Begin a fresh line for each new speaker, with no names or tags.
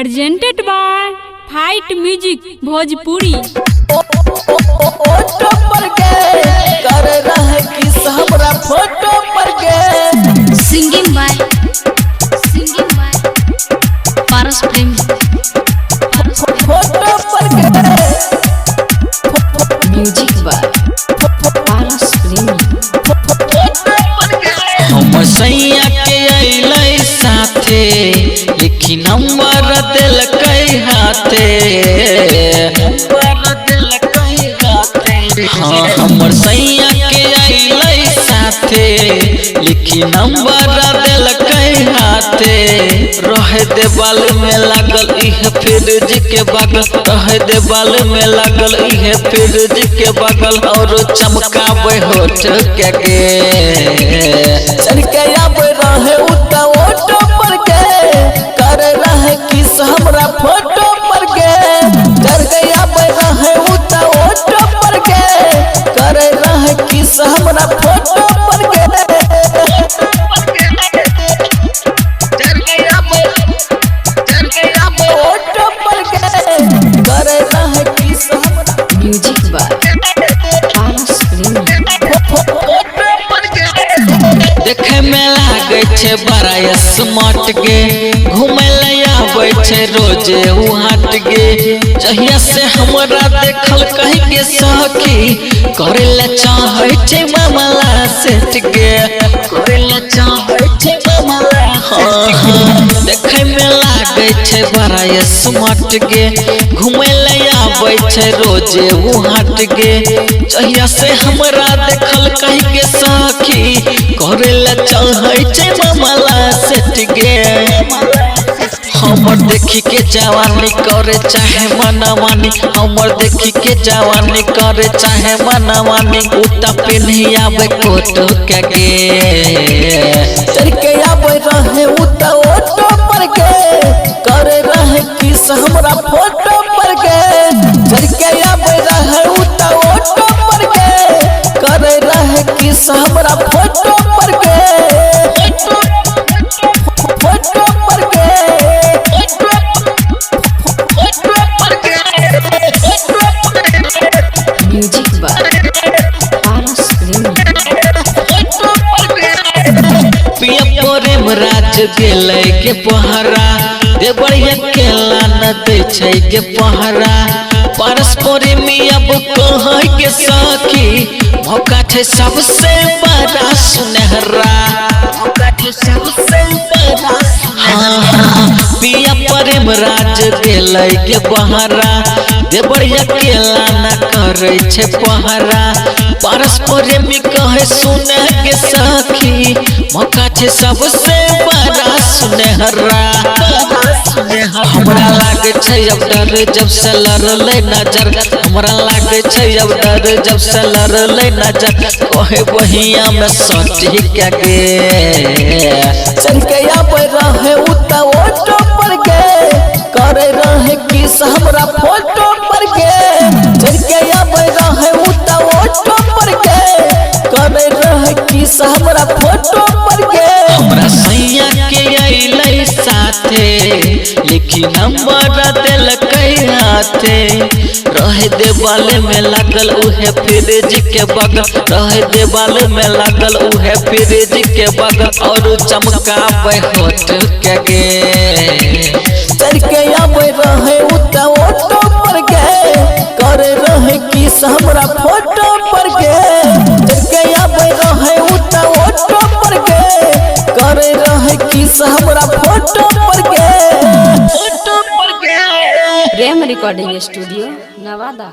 presented by Fight Music Bhojpuri।
Photo पर के कर रहे किस हमरा फोटो पर के
Singing by Paras Premi।
Photo पर के
Music by Paras Premi।
हम सैया के अइलै साथे लेकिन नंबर दिलकै हाथे। हाँ हमर सैया के अइलै साथे लेकिन नंबर दिलकै हाथे। रहे देवाल में लागल इह फ्रिज के बगल, रहे देवाल में लागल इह फ्रिज के बगल और चमकावे होठ के
चल के अब रहे उता फोटो पर के कर रहे किस हमरा फोटो पर के चल के अब रहे उता फोटो पर के कर रहे किस हमरा फोटो पर के चल के अब फोटो पर के कर रहे किस हमरा
Music by Paras Premi।
देखे में लागे छे बड़ा स्मार्ट गे, घूमे ले आवे छे रोजे उ हाट गे। जहिया से हमरा देखल कहीं के सखी करे ले चाहे छे मामला सेट गे, करे ले चाहे छे मामला। देखे में लागे छे बड़ा स्मार्ट गे, घूमे ले आवे छे रोजे उ हाट गे। जहिया से हमरा देखल कहीं के सखी करे ले चाहे छे मामला सेट गे। हमर देखी के जवानी करे चाहे मनमानी, हमर देखी के जवानी करे चाहे मनमानी। उता पेन्ही आवे कोट के गे
चल के अब रहे उता फोटो पर के करे रहे किस हमरा फोटो पर के चल के अब रहे उता फोटो पर के करे रहे किस हमरा फोटो पर के फोटो पर के
Music by Paras Premi।
पिया प्रेम राज गेलै के पहरा, देवरिया केला न दै छै के पहरा। परस्पर में अब कहे के सखी मौका छे सबसे बड़ा सुनहरा, मौका छे सबसे बड़ा। हाँ पिया प्रेम राज गेलै के पहरा, देवरिया केला न करे छे पहरा। परस्पर में कहे सुने के सखी मौका छे सबसे बड़ा सुनहरा। हमरा लागे छे अब डर जब से लड़ले नजर, हमरा लागे छे अब डर जब से लड़ले नजर। कहे बहिया में सटी के गे
चल के अब रहे उता फोटो पर के करे रहे किस हमरा फोटो पर के चल के अब रहे उता फोटो पर के करे रहे किस हमरा फोटो पर के
हमरा सैया के अइलै साथे लेकिन नंबर दिलकै हाथे। रहे देवाल में लागल उहे फ्रिज के बगल, रहे देवाल में लागल उहे फ्रिज के बगल और चमकावे होठ के गे
चल के अब रहे उता फोटो पर के करे रहे किस हमरा फोटो पर के चल के अब रहे उता फोटो पर के करे रहे किस हमरा फोटो पर के
प्रेम रिकॉर्डिंग स्टूडियो नवादा।